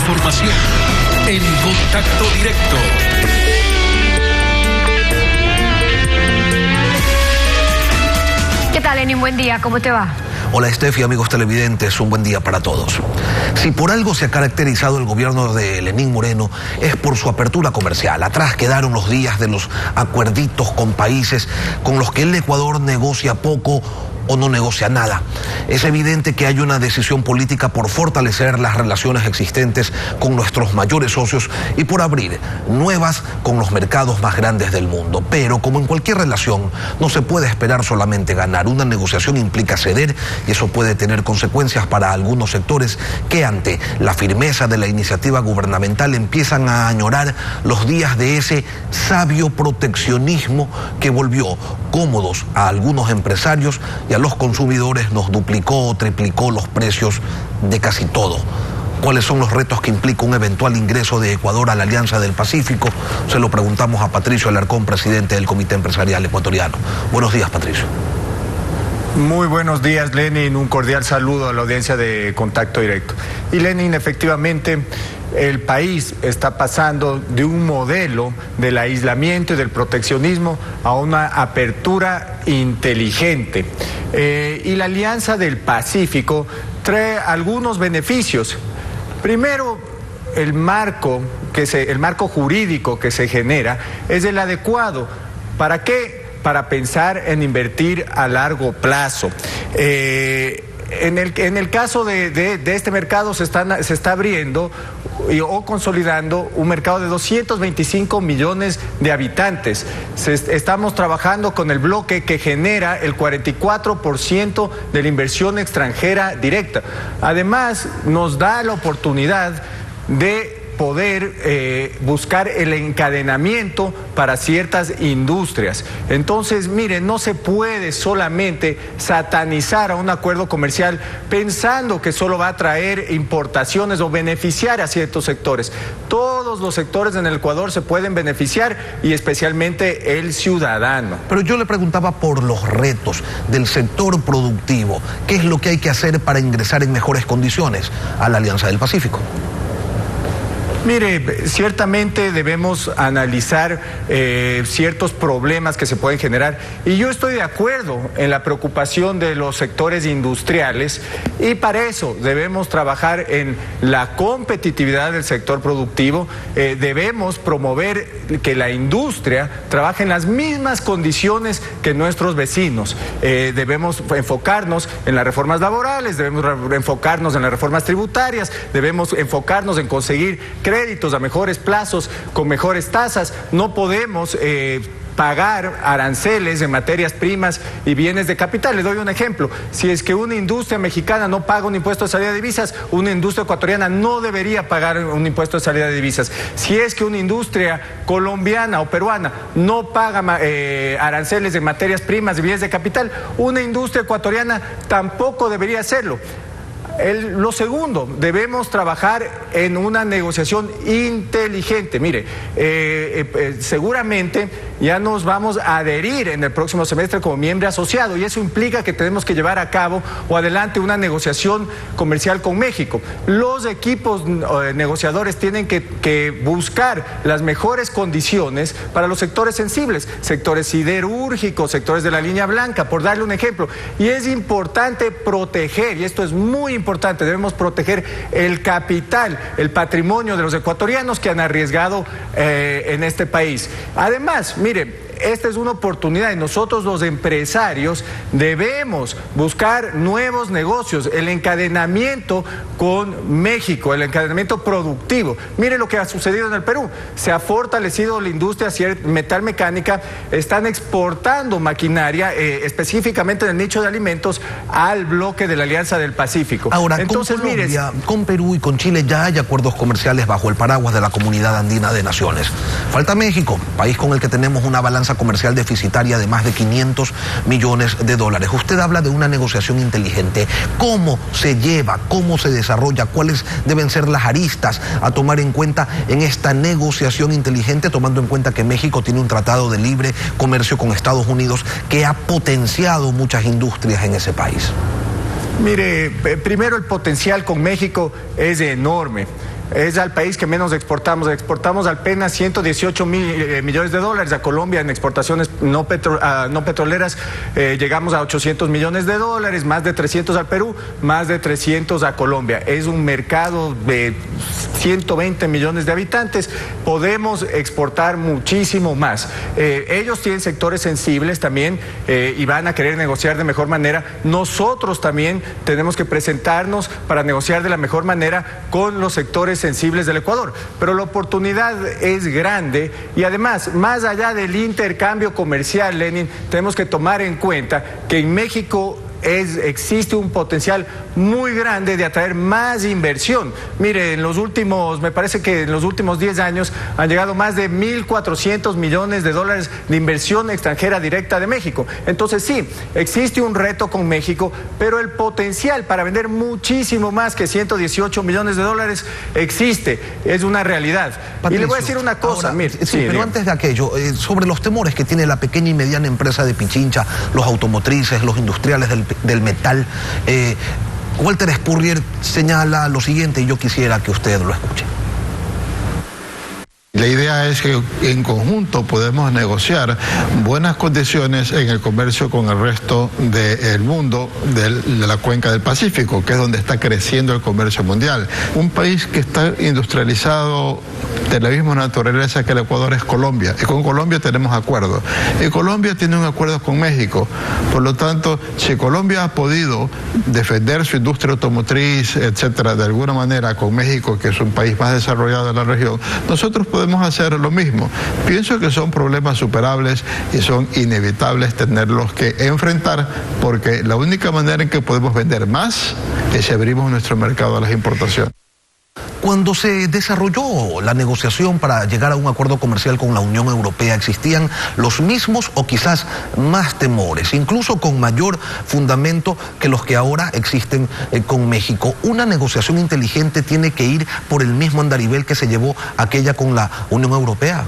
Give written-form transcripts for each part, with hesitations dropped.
información en Contacto Directo. ¿Qué tal, Lenin? Buen día, ¿cómo te va? Hola, Estefi, amigos televidentes, un buen día para todos. Si por algo se ha caracterizado el gobierno de Lenín Moreno es por su apertura comercial. Atrás quedaron los días de los acuerditos con países con los que el Ecuador negocia poco o no negocia nada. Es evidente que hay una decisión política por fortalecer las relaciones existentes con nuestros mayores socios y por abrir nuevas con los mercados más grandes del mundo. Pero como en cualquier relación, no se puede esperar solamente ganar. Una negociación implica ceder y eso puede tener consecuencias para algunos sectores que ante la firmeza de la iniciativa gubernamental empiezan a añorar los días de ese sabio proteccionismo que volvió cómodos a algunos empresarios y a los consumidores nos duplicó o triplicó los precios de casi todo. ¿Cuáles son los retos que implica un eventual ingreso de Ecuador a la Alianza del Pacífico? Se lo preguntamos a Patricio Alarcón, presidente del Comité Empresarial Ecuatoriano. Buenos días, Patricio. Muy buenos días, Lenin. Un cordial saludo a la audiencia de Contacto Directo. Y Lenin, efectivamente, el país está pasando de un modelo del aislamiento y del proteccionismo a una apertura inteligente. Y la Alianza del Pacífico trae algunos beneficios. Primero, el marco jurídico que se genera es el adecuado. ¿Para qué? Para pensar en invertir a largo plazo. En el caso de este mercado se está abriendo o consolidando un mercado de 225 millones de habitantes. Estamos trabajando con el bloque que genera el 44% de la inversión extranjera directa. Además, nos da la oportunidad de poder buscar el encadenamiento para ciertas industrias. Entonces, miren, no se puede solamente satanizar a un acuerdo comercial pensando que solo va a traer importaciones o beneficiar a ciertos sectores. Todos los sectores en el Ecuador se pueden beneficiar y especialmente el ciudadano. Pero yo le preguntaba por los retos del sector productivo. ¿Qué es lo que hay que hacer para ingresar en mejores condiciones a la Alianza del Pacífico? Mire, ciertamente debemos analizar ciertos problemas que se pueden generar y yo estoy de acuerdo en la preocupación de los sectores industriales y para eso debemos trabajar en la competitividad del sector productivo, debemos promover que la industria trabaje en las mismas condiciones que nuestros vecinos, debemos enfocarnos en las reformas laborales, debemos enfocarnos en las reformas tributarias, debemos enfocarnos en conseguir créditos a mejores plazos, con mejores tasas. No podemos pagar aranceles en materias primas y bienes de capital. Le doy un ejemplo. Si es que una industria mexicana no paga un impuesto de salida de divisas, una industria ecuatoriana no debería pagar un impuesto de salida de divisas. Si es que una industria colombiana o peruana no paga aranceles en materias primas y bienes de capital, una industria ecuatoriana tampoco debería hacerlo. Lo segundo, debemos trabajar en una negociación inteligente. Mire, seguramente ya nos vamos a adherir en el próximo semestre como miembro asociado y eso implica que tenemos que llevar a cabo o adelante una negociación comercial con México. Los equipos negociadores tienen que buscar las mejores condiciones para los sectores sensibles, sectores siderúrgicos, sectores de la línea blanca, por darle un ejemplo. Y es importante proteger, y esto es muy importante, debemos proteger el capital, el patrimonio de los ecuatorianos que han arriesgado en este país. Además, mire, esta es una oportunidad y nosotros los empresarios debemos buscar nuevos negocios, el encadenamiento con México, el encadenamiento productivo. Mire lo que ha sucedido en el Perú, se ha fortalecido la industria metalmecánica, están exportando maquinaria específicamente en el nicho de alimentos al bloque de la Alianza del Pacífico. Ahora, entonces, con Colombia, con Perú y con Chile ya hay acuerdos comerciales bajo el paraguas de la Comunidad Andina de Naciones. Falta México, país con el que tenemos una balanza comercial deficitaria de más de 500 millones de dólares. Usted habla de una negociación inteligente. ¿Cómo se lleva? ¿Cómo se desarrolla? ¿Cuáles deben ser las aristas a tomar en cuenta en esta negociación inteligente, tomando en cuenta que México tiene un tratado de libre comercio con Estados Unidos que ha potenciado muchas industrias en ese país? Mire, primero el potencial con México es enorme. es al país que menos exportamos. Exportamos apenas 118 millones de dólares a Colombia en exportaciones no petroleras. Llegamos a 800 millones de dólares, más de 300 al Perú, más de 300 a Colombia. Es un mercado de 120 millones de habitantes. Podemos exportar muchísimo más. Ellos tienen sectores sensibles también y van a querer negociar de mejor manera. Nosotros también tenemos que presentarnos para negociar de la mejor manera con los sectores sensibles del Ecuador. Pero la oportunidad es grande y además, más allá del intercambio comercial, Lenin, tenemos que tomar en cuenta que en México existe un potencial muy grande de atraer más inversión. Mire, me parece que en los últimos 10 años han llegado más de 1.400 millones de dólares de inversión extranjera directa de México. Entonces sí, existe un reto con México, pero el potencial para vender muchísimo más que 118 millones de dólares existe, es una realidad. Patricio, y le voy a decir una cosa, ahora, mire. Sí, pero antes de aquello, sobre los temores que tiene la pequeña y mediana empresa de Pichincha, los automotrices, los industriales del metal, Walter Spurrier señala lo siguiente y yo quisiera que usted lo escuche. La idea es que en conjunto podemos negociar buenas condiciones en el comercio con el resto del mundo de la cuenca del Pacífico, que es donde está creciendo el comercio mundial. Un país que está industrializado de la misma naturaleza que el Ecuador es Colombia, y con Colombia tenemos acuerdos. Y Colombia tiene un acuerdo con México. Por lo tanto, si Colombia ha podido defender su industria automotriz, etcétera, de alguna manera con México, que es un país más desarrollado de la región, nosotros podemos hacer lo mismo. Pienso que son problemas superables y son inevitables tenerlos que enfrentar, porque la única manera en que podemos vender más es si abrimos nuestro mercado a las importaciones. Cuando se desarrolló la negociación para llegar a un acuerdo comercial con la Unión Europea, existían los mismos o quizás más temores, incluso con mayor fundamento que los que ahora existen con México. Una negociación inteligente tiene que ir por el mismo andarivel que se llevó aquella con la Unión Europea.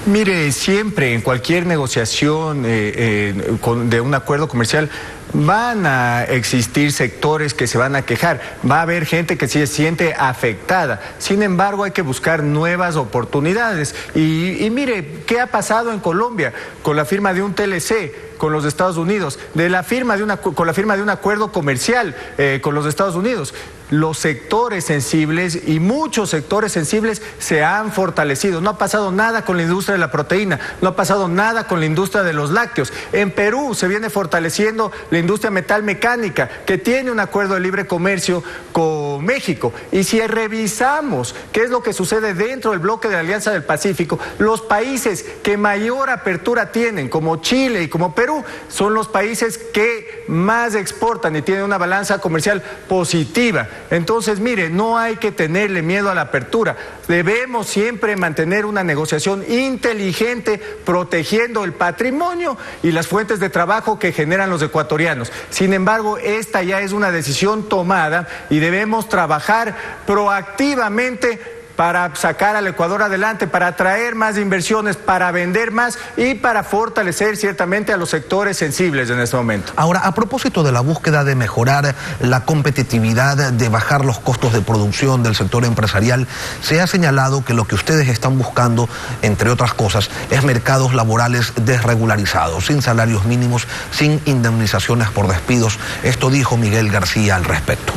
Mire, siempre en cualquier negociación de un acuerdo comercial van a existir sectores que se van a quejar, va a haber gente que se siente afectada. Sin embargo, hay que buscar nuevas oportunidades. Y mire, ¿qué ha pasado en Colombia con la firma de un TLC con los Estados Unidos, con la firma de un acuerdo comercial con los Estados Unidos? Los sectores sensibles y muchos sectores sensibles se han fortalecido. No ha pasado nada con la industria de la proteína, no ha pasado nada con la industria de los lácteos. En Perú se viene fortaleciendo la industria metalmecánica, que tiene un acuerdo de libre comercio con México. Y si revisamos qué es lo que sucede dentro del bloque de la Alianza del Pacífico, los países que mayor apertura tienen, como Chile y como Perú, son los países que más exportan y tienen una balanza comercial positiva. Entonces, mire, no hay que tenerle miedo a la apertura. Debemos siempre mantener una negociación inteligente, protegiendo el patrimonio y las fuentes de trabajo que generan los ecuatorianos. Sin embargo, esta ya es una decisión tomada y debemos trabajar proactivamente para sacar al Ecuador adelante, para atraer más inversiones, para vender más y para fortalecer ciertamente a los sectores sensibles en este momento. Ahora, a propósito de la búsqueda de mejorar la competitividad, de bajar los costos de producción del sector empresarial, se ha señalado que lo que ustedes están buscando, entre otras cosas, es mercados laborales desregularizados, sin salarios mínimos, sin indemnizaciones por despidos. Esto dijo Miguel García al respecto.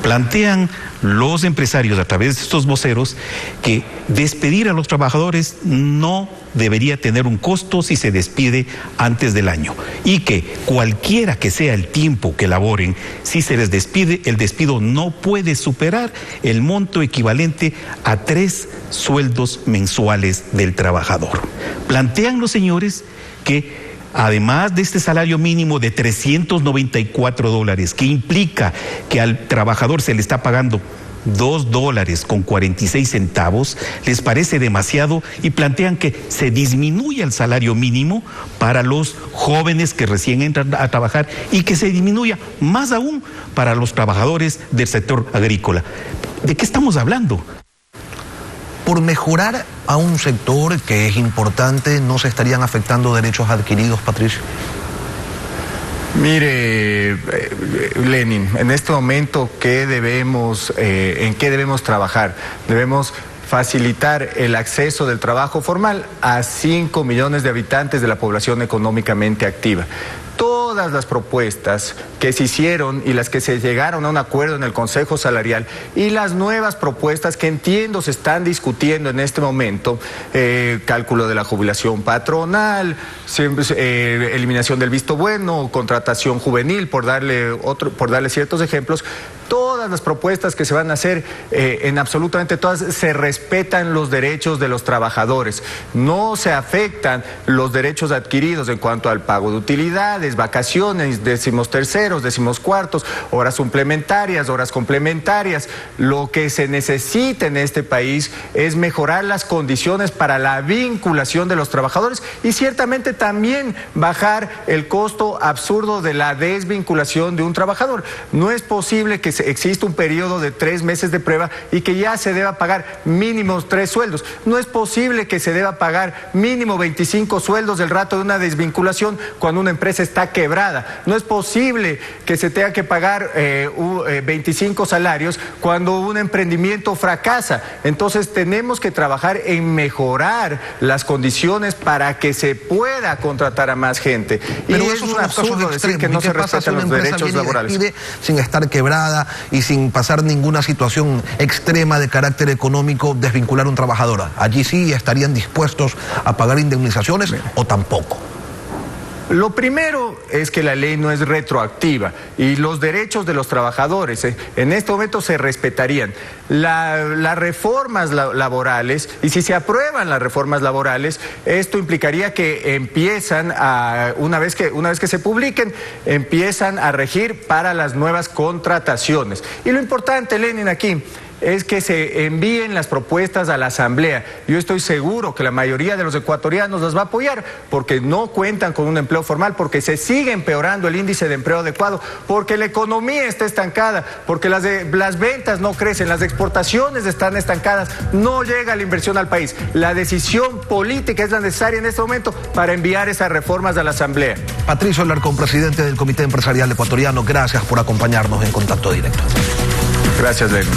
Plantean los empresarios a través de estos voceros que despedir a los trabajadores no debería tener un costo si se despide antes del año y que cualquiera que sea el tiempo que laboren, si se les despide, el despido no puede superar el monto equivalente a 3 sueldos mensuales del trabajador. Plantean los señores que además de este salario mínimo de $394, que implica que al trabajador se le está pagando $2.46, les parece demasiado y plantean que se disminuya el salario mínimo para los jóvenes que recién entran a trabajar y que se disminuya más aún para los trabajadores del sector agrícola. ¿De qué estamos hablando? Por mejorar a un sector que es importante, ¿no se estarían afectando derechos adquiridos, Patricio? Mire, Lenin, en este momento, ¿en qué debemos trabajar? Debemos facilitar el acceso del trabajo formal a 5 millones de habitantes de la población económicamente activa. Todas las propuestas que se hicieron y las que se llegaron a un acuerdo en el Consejo Salarial y las nuevas propuestas que entiendo se están discutiendo en este momento, cálculo de la jubilación patronal, eliminación del visto bueno, contratación juvenil, por darle ciertos ejemplos. Todas las propuestas que se van a hacer, en absolutamente todas, se respetan los derechos de los trabajadores. No se afectan los derechos adquiridos en cuanto al pago de utilidades, vacaciones, 13º, 14º, horas suplementarias, horas complementarias. Lo que se necesita en este país es mejorar las condiciones para la vinculación de los trabajadores y ciertamente también bajar el costo absurdo de la desvinculación de un trabajador. No es posible que existe un periodo de 3 meses de prueba y que ya se deba pagar mínimo 3 sueldos. No es posible que se deba pagar mínimo 25 sueldos del rato de una desvinculación cuando una empresa está quebrada. No es posible que se tenga que pagar 25 salarios cuando un emprendimiento fracasa. Entonces tenemos que trabajar en mejorar las condiciones para que se pueda contratar a más gente. Pero y esos es son un los casos absurdo decir que no se respetan los derechos laborales. Sin estar quebrada y sin pasar ninguna situación extrema de carácter económico, desvincular a un trabajador. Allí sí estarían dispuestos a pagar indemnizaciones o tampoco. Lo primero es que la ley no es retroactiva y los derechos de los trabajadores en este momento se respetarían. Las reformas laborales, y si se aprueban las reformas laborales, esto implicaría que empiezan una vez que se publiquen, empiezan a regir para las nuevas contrataciones. Y lo importante, Lenin, aquí es que se envíen las propuestas a la Asamblea. Yo estoy seguro que la mayoría de los ecuatorianos las va a apoyar porque no cuentan con un empleo formal, porque se sigue empeorando el índice de empleo adecuado, porque la economía está estancada, porque las ventas no crecen, las exportaciones están estancadas, no llega la inversión al país. La decisión política es la necesaria en este momento para enviar esas reformas a la Asamblea. Patricio Alarcón, presidente del Comité Empresarial Ecuatoriano, gracias por acompañarnos en Contacto Directo. Gracias, Lenin.